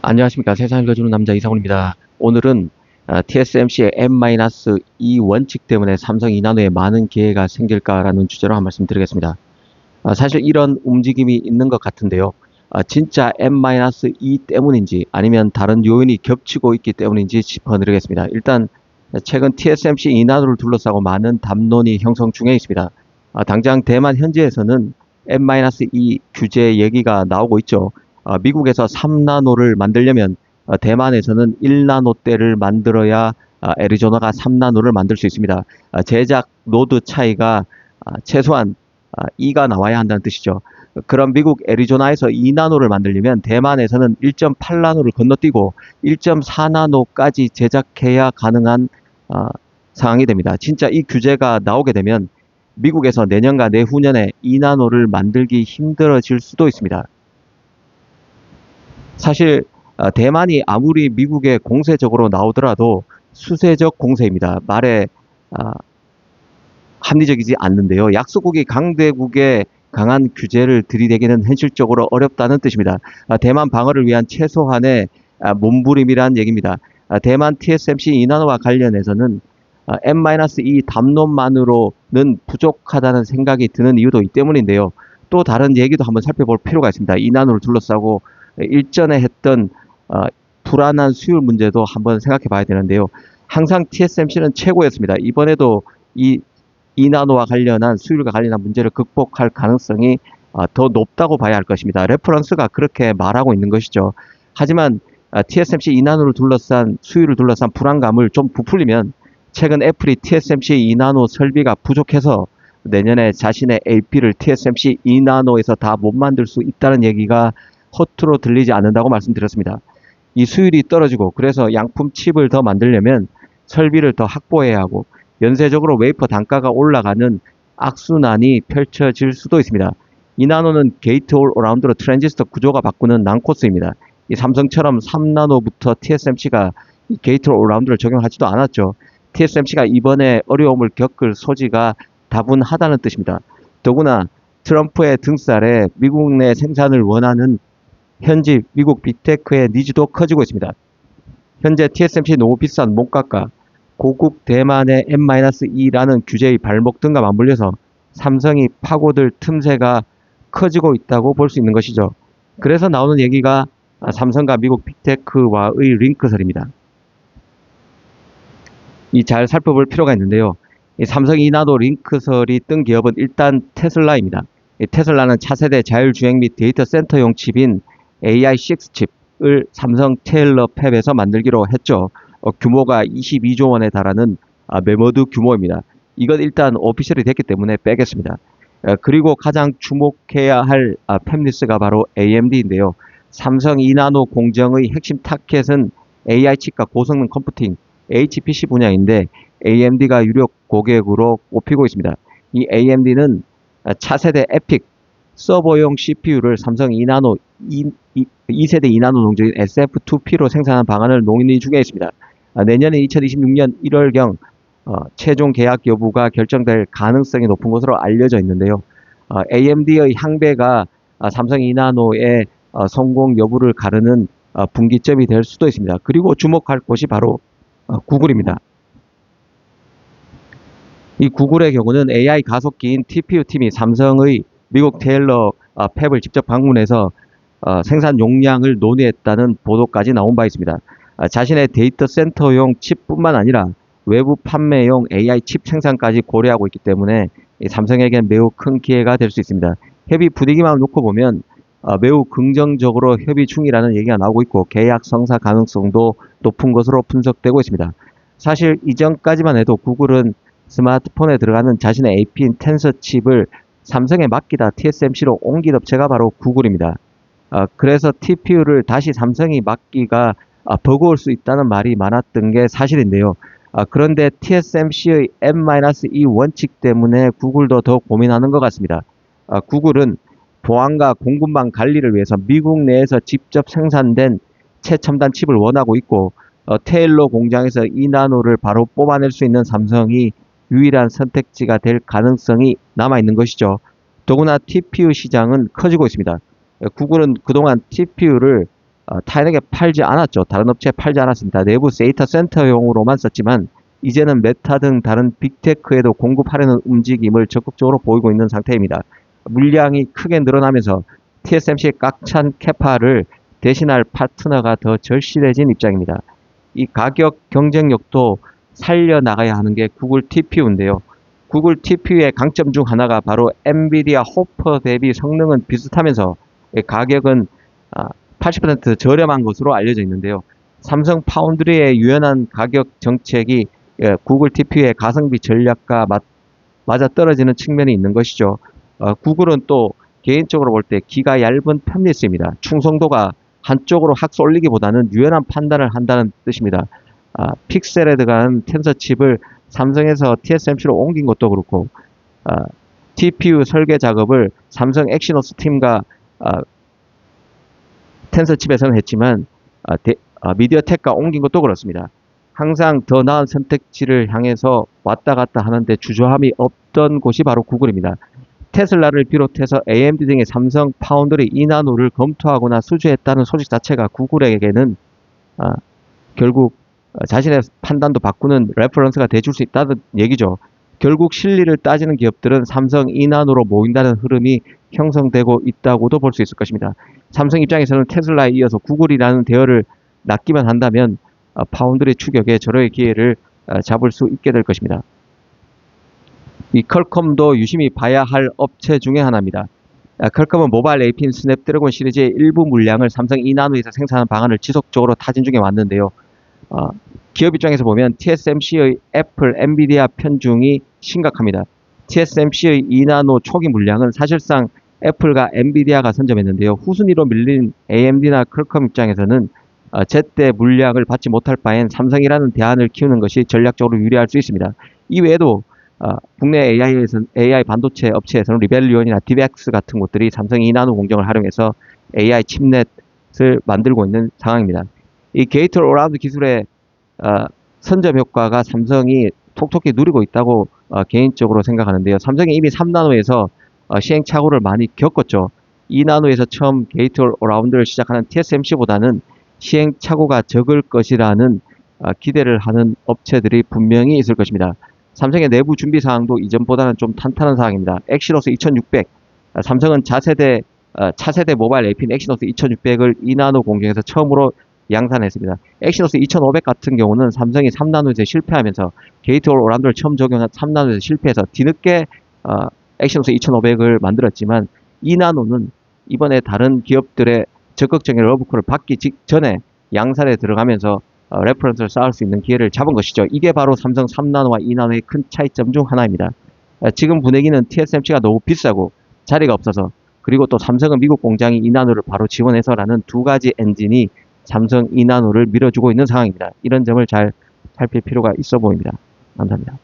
안녕하십니까. 세상을 읽어주는 남자 이상훈입니다. 오늘은 TSMC의 M-2 원칙 때문에 삼성 이나노에 많은 기회가 생길까라는 주제로 한 말씀 드리겠습니다. 사실 이런 움직임이 있는 것 같은데요. 진짜 M-2 때문인지 아니면 다른 요인이 겹치고 있기 때문인지 짚어드리겠습니다. 일단 최근 TSMC 이나노를 둘러싸고 많은 담론이 형성 중에 있습니다. 당장 대만 현지에서는 M-2 규제 얘기가 나오고 있죠. 미국에서 3나노를 만들려면 대만에서는 1나노대를 만들어야 애리조나가 3나노를 만들 수 있습니다. 제작 노드 차이가 최소한 2가 나와야 한다는 뜻이죠. 그럼 미국 애리조나에서 2나노를 만들려면 대만에서는 1.8나노를 건너뛰고 1.4나노까지 제작해야 가능한 상황이 됩니다. 진짜 이 규제가 나오게 되면 미국에서 내년과 내후년에 2나노를 만들기 힘들어질 수도 있습니다. 사실 대만이 아무리 미국에 공세적으로 나오더라도 수세적 공세입니다. 말에 아, 합리적이지 않는데요. 약소국이 강대국에 강한 규제를 들이대기는 현실적으로 어렵다는 뜻입니다. 대만 방어를 위한 최소한의 몸부림이란 얘기입니다. 대만 TSMC 이나노와 관련해서는 M-2 담론만으로는 부족하다는 생각이 드는 이유도 이 때문인데요. 또 다른 얘기도 한번 살펴볼 필요가 있습니다. 이나노를 둘러싸고 일전에 했던 불안한 수율 문제도 한번 생각해 봐야 되는데요. 항상 TSMC는 최고였습니다. 이번에도 이 이나노와 관련한 수율과 관련한 문제를 극복할 가능성이 더 높다고 봐야 할 것입니다. 레퍼런스가 그렇게 말하고 있는 것이죠. 하지만 TSMC 이나노를 둘러싼 수율을 둘러싼 불안감을 좀 부풀리면 최근 애플이 TSMC 이나노 설비가 부족해서 내년에 자신의 AP를 TSMC 이나노에서 다 못 만들 수 있다는 얘기가 허투루 들리지 않는다고 말씀드렸습니다. 이 수율이 떨어지고 그래서 양품 칩을 더 만들려면 설비를 더 확보해야 하고 연쇄적으로 웨이퍼 단가가 올라가는 악순환이 펼쳐질 수도 있습니다. 이나노는 게이트 올 어라운드로 트랜지스터 구조가 바꾸는 난코스입니다. 이 삼성처럼 3나노부터 TSMC가 게이트 올 어라운드를 적용하지도 않았죠. TSMC가 이번에 어려움을 겪을 소지가 다분하다는 뜻입니다. 더구나 트럼프의 등살에 미국 내 생산을 원하는 현지 미국 빅테크의 니즈도 커지고 있습니다. 현재 TSMC 너무 비싼 몸값과 고국 대만의 M-2라는 규제의 발목 등과 맞물려서 삼성이 파고들 틈새가 커지고 있다고 볼 수 있는 것이죠. 그래서 나오는 얘기가 삼성과 미국 빅테크와의 링크설입니다. 이 잘 살펴볼 필요가 있는데요. 이 삼성 이나노 링크설이 뜬 기업은 일단 테슬라입니다. 이 테슬라는 차세대 자율주행 및 데이터 센터용 칩인 AI6 칩을 삼성 테일러 팹에서 만들기로 했죠. 규모가 22조 원에 달하는 메모드 규모입니다. 이건 일단 오피셜이 됐기 때문에 빼겠습니다. 그리고 가장 주목해야 할 팹리스가 바로 AMD인데요. 삼성 이나노 공정의 핵심 타켓은 AI 칩과 고성능 컴퓨팅, HPC 분야인데 AMD가 유력 고객으로 꼽히고 있습니다. 이 AMD는 차세대 에픽 서버용 CPU를 삼성 이나노 2세대 이나노 농조인 SF2P로 생산한 방안을 논의 중에 있습니다. 내년에 2026년 1월경 최종 계약 여부가 결정될 가능성이 높은 것으로 알려져 있는데요. AMD의 향배가 삼성 이나노의 성공 여부를 가르는 분기점이 될 수도 있습니다. 그리고 주목할 곳이 바로 구글입니다. 이 구글의 경우는 AI 가속기인 TPU 팀이 삼성의 미국 테일러 팹을 직접 방문해서 생산 용량을 논의했다는 보도까지 나온 바 있습니다. 자신의 데이터 센터용 칩뿐만 아니라 외부 판매용 AI 칩 생산까지 고려하고 있기 때문에 삼성에겐 매우 큰 기회가 될 수 있습니다. 협의 분위기만 놓고 보면 매우 긍정적으로 협의 중이라는 얘기가 나오고 있고 계약 성사 가능성도 높은 것으로 분석되고 있습니다. 사실 이전까지만 해도 구글은 스마트폰에 들어가는 자신의 AP인 텐서 칩을 삼성에 맡기다 TSMC로 옮긴 업체가 바로 구글입니다. 그래서 TPU를 다시 삼성이 맡기가 버거울 수 있다는 말이 많았던 게 사실인데요. 그런데 TSMC의 M-2 원칙 때문에 구글도 더 고민하는 것 같습니다. 구글은 보안과 공급망 관리를 위해서 미국 내에서 직접 생산된 최첨단 칩을 원하고 있고 테일러 공장에서 이나노를 바로 뽑아낼 수 있는 삼성이 유일한 선택지가 될 가능성이 남아있는 것이죠. 더구나 TPU 시장은 커지고 있습니다. 구글은 그동안 TPU를 타인에게 팔지 않았죠. 다른 업체에 팔지 않았습니다. 내부 데이터 센터용으로만 썼지만 이제는 메타 등 다른 빅테크에도 공급하려는 움직임을 적극적으로 보이고 있는 상태입니다. 물량이 크게 늘어나면서 TSMC의 꽉 찬 캐파를 대신할 파트너가 더 절실해진 입장입니다. 이 가격 경쟁력도 살려나가야 하는 게 구글 TPU인데요. 구글 TPU의 강점 중 하나가 바로 엔비디아 호퍼 대비 성능은 비슷하면서 가격은 80% 저렴한 것으로 알려져 있는데요. 삼성 파운드리의 유연한 가격 정책이 구글 TPU의 가성비 전략과 맞아 떨어지는 측면이 있는 것이죠. 구글은 또 개인적으로 볼 때 기가 얇은 팹리스입니다. 충성도가 한쪽으로 확 쏠리기보다는 유연한 판단을 한다는 뜻입니다. 픽셀에 들어간 텐서 칩을 삼성에서 TSMC로 옮긴 것도 그렇고, TPU 설계 작업을 삼성 엑시노스 팀과 텐서 칩에서는 했지만, 미디어텍과 옮긴 것도 그렇습니다. 항상 더 나은 선택지를 향해서 왔다 갔다 하는데 주저함이 없던 곳이 바로 구글입니다. 테슬라를 비롯해서 AMD 등의 삼성 파운드리 2나노를 검토하거나 수주했다는 소식 자체가 구글에게는 결국 자신의 판단도 바꾸는 레퍼런스가 돼줄 수 있다는 얘기죠. 결국 실리를 따지는 기업들은 삼성 2나노로 모인다는 흐름이 형성되고 있다고도 볼 수 있을 것입니다. 삼성 입장에서는 테슬라에 이어서 구글이라는 대열을 낚기만 한다면 파운드리 추격에 절호의 기회를 잡을 수 있게 될 것입니다. 이 퀄컴도 유심히 봐야 할 업체 중에 하나입니다. 퀄컴은 모바일 AP인 스냅드래곤 시리즈의 일부 물량을 삼성 2나노에서 생산하는 방안을 지속적으로 타진 중에 왔는데요. 기업 입장에서 보면 TSMC의 애플, 엔비디아 편중이 심각합니다. TSMC의 2나노 초기 물량은 사실상 애플과 엔비디아가 선점했는데요. 후순위로 밀린 AMD나 퀄컴 입장에서는 제때 물량을 받지 못할 바엔 삼성이라는 대안을 키우는 것이 전략적으로 유리할 수 있습니다. 이 외에도 국내 AI 반도체 업체에서는 리벨리온이나 디벡스 같은 곳들이 삼성 2나노 공정을 활용해서 AI 칩넷을 만들고 있는 상황입니다. 이 게이트 어라운드 기술의 선점 효과가 삼성이 톡톡히 누리고 있다고 개인적으로 생각하는데요. 삼성이 이미 3나노에서 시행착오를 많이 겪었죠. 2나노에서 처음 게이트 어라운드를 시작하는 TSMC보다는 시행착오가 적을 것이라는 기대를 하는 업체들이 분명히 있을 것입니다. 삼성의 내부 준비 사항도 이전보다는 좀 탄탄한 사항입니다. 엑시노스 2600, 삼성은 차세대 모바일 AP인 엑시노스 2600을 2나노 공정에서 처음으로 양산했습니다. 엑시노스 2500 같은 경우는 삼성이 3나노에서 실패하면서 게이트 어라운드를 처음 적용한 3나노에서 실패해서 뒤늦게 엑시노스 2500을 만들었지만 2나노는 이번에 다른 기업들의 적극적인 러브콜을 받기 직전에 양산에 들어가면서 레퍼런스를 쌓을 수 있는 기회를 잡은 것이죠. 이게 바로 삼성 3나노와 2나노의 큰 차이점 중 하나입니다. 지금 분위기는 TSMC가 너무 비싸고 자리가 없어서, 그리고 또 삼성은 미국 공장이 2나노를 바로 지원해서라는 두 가지 엔진이 삼성 2나노를 밀어주고 있는 상황입니다. 이런 점을 잘 살필 필요가 있어 보입니다. 감사합니다.